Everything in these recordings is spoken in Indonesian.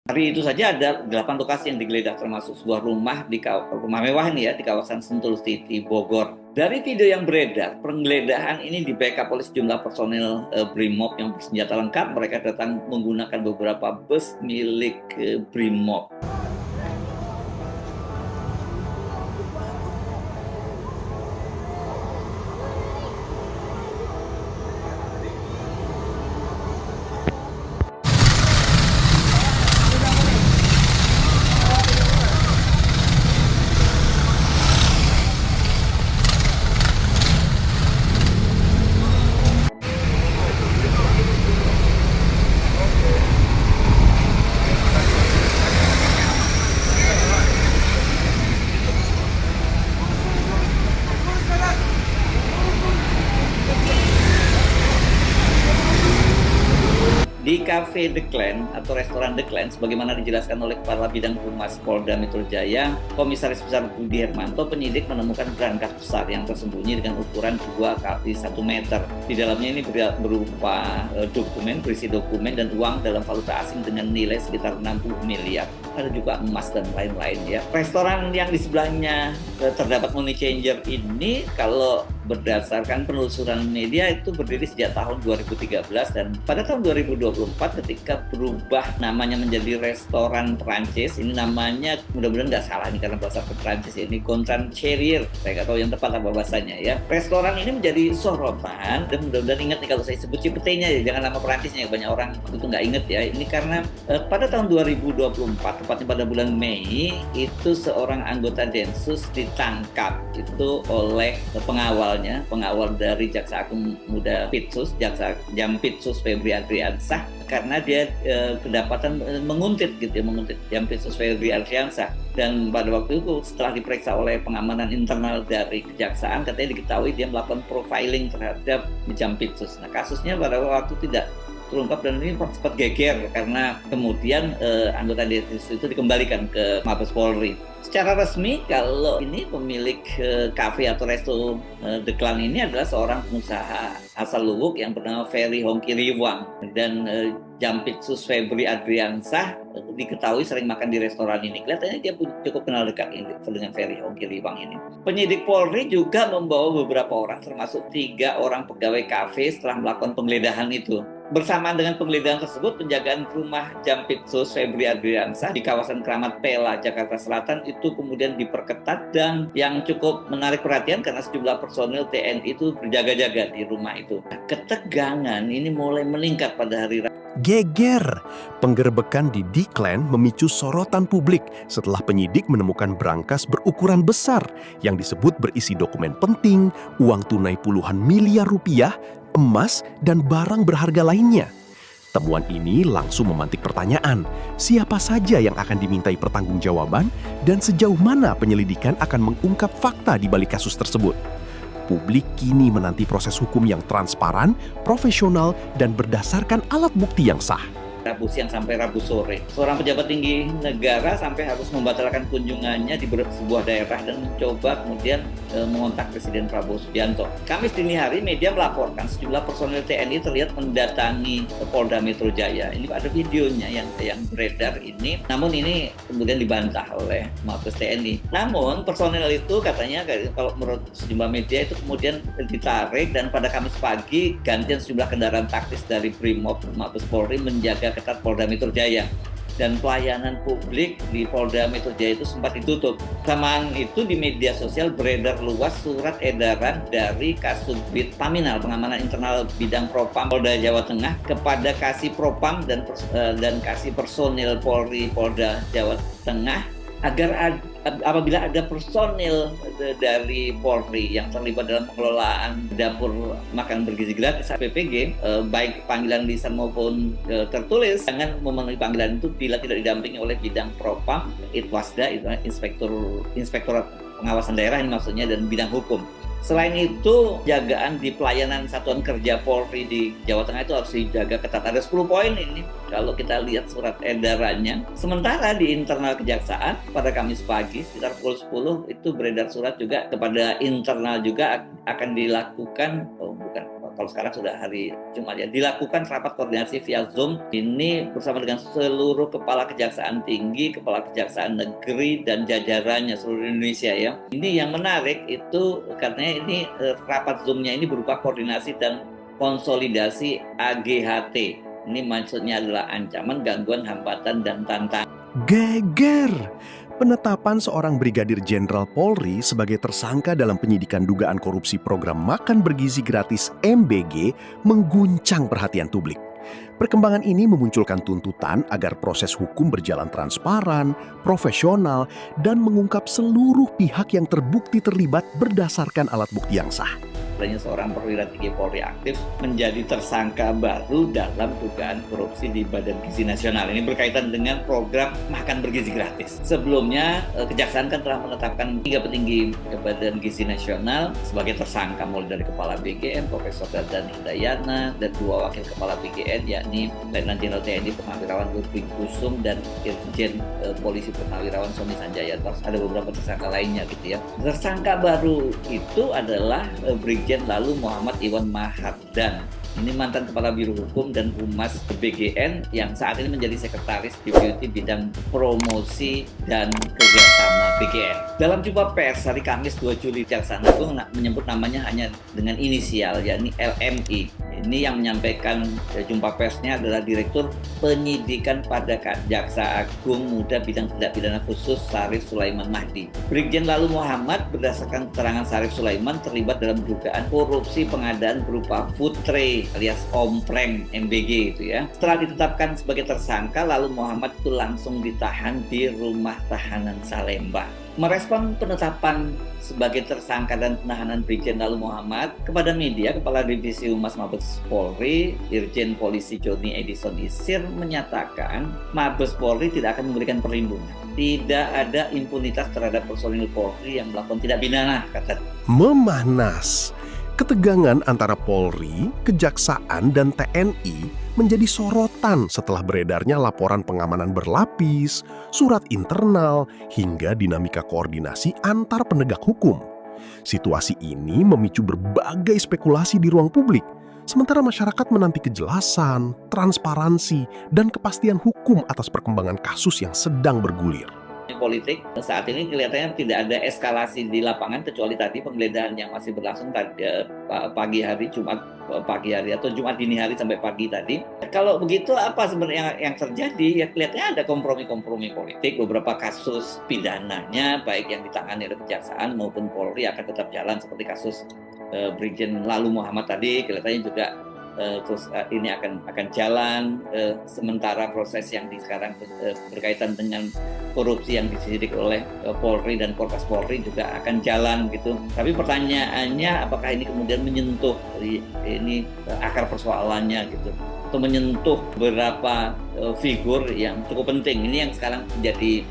Hari itu saja ada 8 lokasi yang digeledah, termasuk sebuah rumah rumah mewah ini ya di kawasan Sentul City, Bogor. Dari video yang beredar, penggeledahan ini di backup oleh sejumlah personil Brimob yang bersenjata lengkap. Mereka datang menggunakan beberapa bus milik Brimob. Di Cafe The Clan atau Restoran The Clan, sebagaimana dijelaskan oleh Kepala Bidang Humas Polda Metro Jaya, Komisaris Besar Budi Hermanto, penyidik menemukan berangkas besar yang tersembunyi dengan ukuran 2 kali 1 meter. Di dalamnya ini berupa berisi dokumen dan uang dalam valuta asing dengan nilai sekitar 60 miliar. Ada juga emas dan lain-lain ya. Restoran yang di sebelahnya terdapat money changer ini, kalau berdasarkan penelusuran media, itu berdiri sejak tahun 2013 dan pada tahun 2024 ketika berubah namanya menjadi restoran Perancis, ini namanya mudah-mudahan nggak salah nih karena bahasa Perancis ini, Gontran Cherrier, saya nggak tahu yang tepat apa bahasanya ya. Restoran ini menjadi sorotan dan mudah-mudahan ingat nih kalau saya sebut CPT-nya ya, jangan nama Perancisnya, banyak orang itu nggak inget ya. Ini karena pada tahun 2024, tepatnya pada bulan Mei, itu seorang anggota Densus ditangkap itu oleh pengawal dari Jaksa Agung Muda Pitsus, Jaksa Jampitsus Febri Adriansah, karena dia kedapatan menguntit Jampitsus Febri Adriansah. Dan pada waktu itu setelah diperiksa oleh pengamanan internal dari kejaksaan, katanya diketahui dia melakukan profiling terhadap Jampitsus. Nah, kasusnya pada waktu tidak terungkap dan ini sempat geger karena kemudian anggota Densus itu dikembalikan ke Mabes Polri. Secara resmi, kalau ini pemilik kafe atau resto The Clan ini adalah seorang pengusaha asal Luwuk yang bernama Ferry Hongki Riwang, dan Jampitsus Febri Adriansah diketahui sering makan di restoran ini. Kelihatannya dia cukup kenal dekat dengan Ferry Hongki Riwang ini. Penyidik Polri juga membawa beberapa orang, termasuk 3 orang pegawai kafe setelah melakukan penggeledahan itu. Bersamaan dengan penggeledahan tersebut, penjagaan rumah Jampitsus Febri Adriansah di kawasan Kramat Pela, Jakarta Selatan itu kemudian diperketat, dan yang cukup menarik perhatian karena sejumlah personil TNI itu berjaga-jaga di rumah itu. Ketegangan ini mulai meningkat pada hari Rabu. Geger. Penggerbekan di The Clan memicu sorotan publik setelah penyidik menemukan berangkas berukuran besar yang disebut berisi dokumen penting, uang tunai puluhan miliar rupiah, emas, dan barang berharga lainnya. Temuan ini langsung memantik pertanyaan, siapa saja yang akan dimintai pertanggungjawaban dan sejauh mana penyelidikan akan mengungkap fakta di balik kasus tersebut. Publik kini menanti proses hukum yang transparan, profesional, dan berdasarkan alat bukti yang sah. Rabu siang sampai Rabu sore, seorang pejabat tinggi negara sampai harus membatalkan kunjungannya di sebuah daerah dan mencoba kemudian mengontak Presiden Prabowo Subianto. Kamis dini hari, media melaporkan sejumlah personil TNI terlihat mendatangi Polda Metro Jaya. Ini ada videonya yang beredar ini, namun ini kemudian dibantah oleh Mabes TNI. Namun personil itu katanya, kalau menurut sejumlah media, itu kemudian ditarik, dan pada Kamis pagi gantian sejumlah kendaraan taktis dari Brimob Mabes Polri menjaga ketat Polda Metro Jaya, dan pelayanan publik di Polda Metro Jaya itu sempat ditutup. Samaan itu di media sosial beredar luas surat edaran dari Kasubdit Paminal, Pengamanan Internal Bidang Propam Polda Jawa Tengah, kepada Kasih Propam dan Kasih Personil Polri Polda Jawa Tengah, agar apabila ada personil dari Polri yang terlibat dalam pengelolaan dapur makan bergizi gratis PPG, baik panggilan lisan maupun tertulis, jangan memenuhi panggilan itu bila tidak didampingi oleh bidang Propam, Itwasda, Inspektorat Pengawasan Daerah ini maksudnya, dan bidang hukum. Selain itu, jagaan di pelayanan Satuan Kerja Polri di Jawa Tengah itu harus dijaga ketat. Ada 10 poin ini kalau kita lihat surat edarannya. Sementara di internal kejaksaan pada Kamis pagi sekitar pukul 10 itu beredar surat juga kepada internal juga akan dilakukan, kalau sekarang sudah hari Jumat ya, dilakukan rapat koordinasi via Zoom ini bersama dengan seluruh kepala kejaksaan tinggi, kepala kejaksaan negeri dan jajarannya seluruh Indonesia ya. Ini yang menarik itu karena ini rapat Zoom-nya ini berupa koordinasi dan konsolidasi AGHT. Ini maksudnya adalah ancaman, gangguan, hambatan, dan tantangan. Geger! Penetapan seorang Brigadir Jenderal Polri sebagai tersangka dalam penyidikan dugaan korupsi program makan bergizi gratis MBG mengguncang perhatian publik. Perkembangan ini memunculkan tuntutan agar proses hukum berjalan transparan, profesional, dan mengungkap seluruh pihak yang terbukti terlibat berdasarkan alat bukti yang sah. Adanya seorang perwira tinggi Polri aktif menjadi tersangka baru dalam dugaan korupsi di Badan Gizi Nasional. Ini berkaitan dengan program makan bergizi gratis. Sebelumnya, Kejaksaan kan telah menetapkan 3 petinggi Badan Gizi Nasional sebagai tersangka, mulai dari Kepala BGN, Profesor Dadan Hidayana, dan 2 wakil Kepala BGN, yakni Letnan Jenderal TNI Purnawirawan Ludwig Kusum dan Irjen Polisi Purnawirawan Sony Sanjaya. Terus ada beberapa tersangka lainnya gitu ya. Tersangka baru itu adalah Brigjen lalu Muhammad Iwan Mahardan. Ini mantan Kepala Biro Hukum dan Humas BGN yang saat ini menjadi Sekretaris Deputi Bidang Promosi dan Kerjasama BGN. Dalam jumpa pers hari Kamis 2 Juli, Jaksa Agung menyebut namanya hanya dengan inisial, yakni LMI. Ini yang menyampaikan jumpa persnya adalah Direktur Penyidikan pada Jaksa Agung Muda Bidang Tindak Pidana Khusus Syarif Sulaiman Mahdi. Brigjen lalu Muhammad berdasarkan keterangan Syarif Sulaiman terlibat dalam dugaan korupsi pengadaan berupa food tray alias ompreng MBG itu ya. Setelah ditetapkan sebagai tersangka, lalu Muhammad itu langsung ditahan di rumah tahanan Salemba. Merespon penetapan sebagai tersangka dan penahanan Brigjen lalu Muhammad, kepada media, Kepala Divisi Humas Mabes Polri, Irjen Polisi Joni Edison Isir menyatakan Mabes Polri tidak akan memberikan perlindungan. Tidak ada impunitas terhadap personil Polri yang melakukan tidak pidana, kata. Memanas. Ketegangan antara Polri, Kejaksaan, dan TNI menjadi sorotan setelah beredarnya laporan pengamanan berlapis, surat internal, hingga dinamika koordinasi antar penegak hukum. Situasi ini memicu berbagai spekulasi di ruang publik, sementara masyarakat menanti kejelasan, transparansi, dan kepastian hukum atas perkembangan kasus yang sedang bergulir. Politik saat ini kelihatannya tidak ada eskalasi di lapangan kecuali tadi penggeledahan yang masih berlangsung tadi pagi hari Jumat pagi hari atau Jumat dini hari sampai pagi tadi. Kalau begitu apa sebenarnya yang terjadi? Ya kelihatannya ada kompromi-kompromi politik. Beberapa kasus pidananya baik yang ditangani oleh Kejaksaan maupun Polri akan tetap jalan seperti kasus Brigjen lalu Muhammad tadi, kelihatannya juga terus ini akan jalan, sementara proses yang sekarang berkaitan dengan korupsi yang disidik oleh Polri dan Korkas Polri juga akan jalan gitu. Tapi pertanyaannya apakah ini kemudian menyentuh ini akar persoalannya gitu, atau menyentuh beberapa figur yang cukup penting. Ini yang sekarang menjadi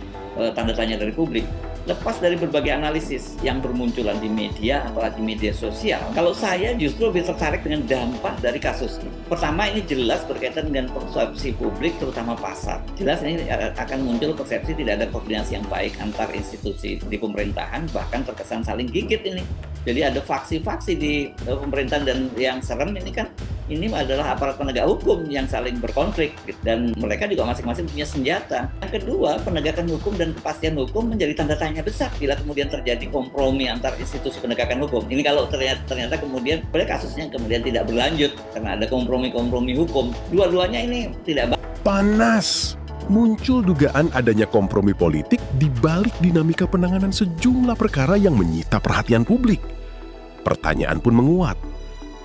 tanda tanya dari publik. Lepas dari berbagai analisis yang bermunculan di media, apalagi media sosial, kalau saya justru lebih tertarik dengan dampak dari kasus ini. Pertama, ini jelas berkaitan dengan persepsi publik, terutama pasar. Jelas ini akan muncul persepsi tidak ada koordinasi yang baik antar institusi di pemerintahan, bahkan terkesan saling gigit ini. Jadi ada faksi-faksi di pemerintahan, dan yang serem ini kan ini adalah aparat penegak hukum yang saling berkonflik dan mereka juga masing-masing punya senjata. Yang kedua, penegakan hukum dan kepastian hukum menjadi tanda tanya besar bila kemudian terjadi kompromi antar institusi penegakan hukum. Ini kalau ternyata kemudian kasusnya kemudian tidak berlanjut karena ada kompromi hukum. Dua-duanya ini tidak panas. Muncul dugaan adanya kompromi politik di balik dinamika penanganan sejumlah perkara yang menyita perhatian publik. Pertanyaan pun menguat.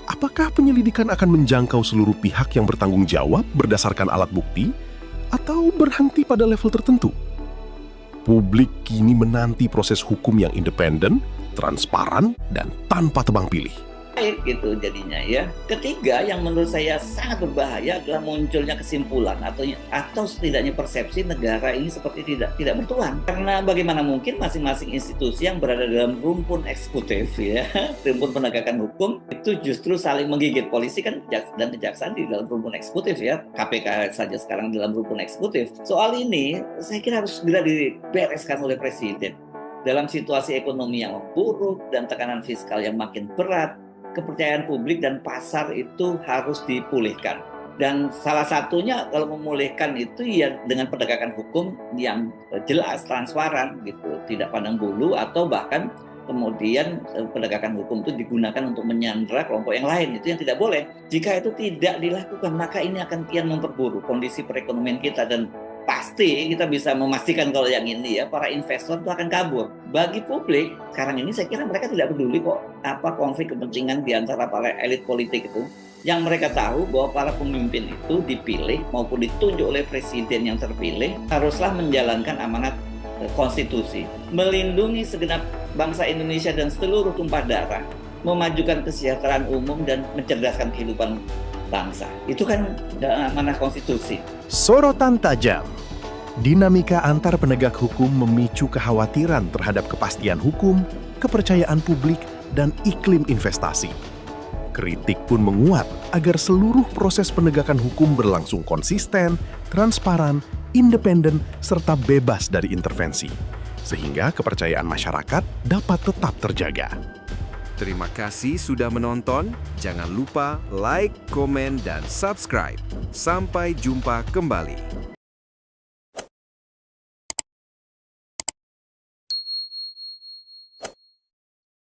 Apakah penyelidikan akan menjangkau seluruh pihak yang bertanggung jawab berdasarkan alat bukti, atau berhenti pada level tertentu? Publik kini menanti proses hukum yang independen, transparan, dan tanpa tebang pilih. Gitu jadinya ya. Ketiga, yang menurut saya sangat berbahaya adalah munculnya kesimpulan atau setidaknya persepsi negara ini seperti tidak bertuan. Karena bagaimana mungkin masing-masing institusi yang berada dalam rumpun eksekutif ya, rumpun penegakan hukum itu justru saling menggigit. Polisi kan dan kejaksaan di dalam rumpun eksekutif ya. KPK saja sekarang dalam rumpun eksekutif. Soal ini saya kira harus segera dibereskan oleh Presiden. Dalam situasi ekonomi yang buruk dan tekanan fiskal yang makin berat, kepercayaan publik dan pasar itu harus dipulihkan. Dan salah satunya kalau memulihkan itu ya dengan penegakan hukum yang jelas, transparan gitu, tidak pandang bulu atau bahkan kemudian penegakan hukum itu digunakan untuk menyandra kelompok yang lain, itu yang tidak boleh. Jika itu tidak dilakukan, maka ini akan kian memperburuk kondisi perekonomian kita dan pasti kita bisa memastikan kalau yang ini ya para investor itu akan kabur. Bagi publik sekarang ini saya kira mereka tidak peduli kok apa konflik kepentingan di antara para elit politik itu. Yang mereka tahu bahwa para pemimpin itu dipilih maupun ditunjuk oleh presiden yang terpilih haruslah menjalankan amanat konstitusi, melindungi segenap bangsa Indonesia dan seluruh tumpah darah, memajukan kesejahteraan umum dan mencerdaskan kehidupan bangsa. Itu kan amanah konstitusi. Sorotan tajam. Dinamika antar penegak hukum memicu kekhawatiran terhadap kepastian hukum, kepercayaan publik, dan iklim investasi. Kritik pun menguat agar seluruh proses penegakan hukum berlangsung konsisten, transparan, independen, serta bebas dari intervensi, sehingga kepercayaan masyarakat dapat tetap terjaga. Terima kasih sudah menonton. Jangan lupa like, komen, dan subscribe. Sampai jumpa kembali.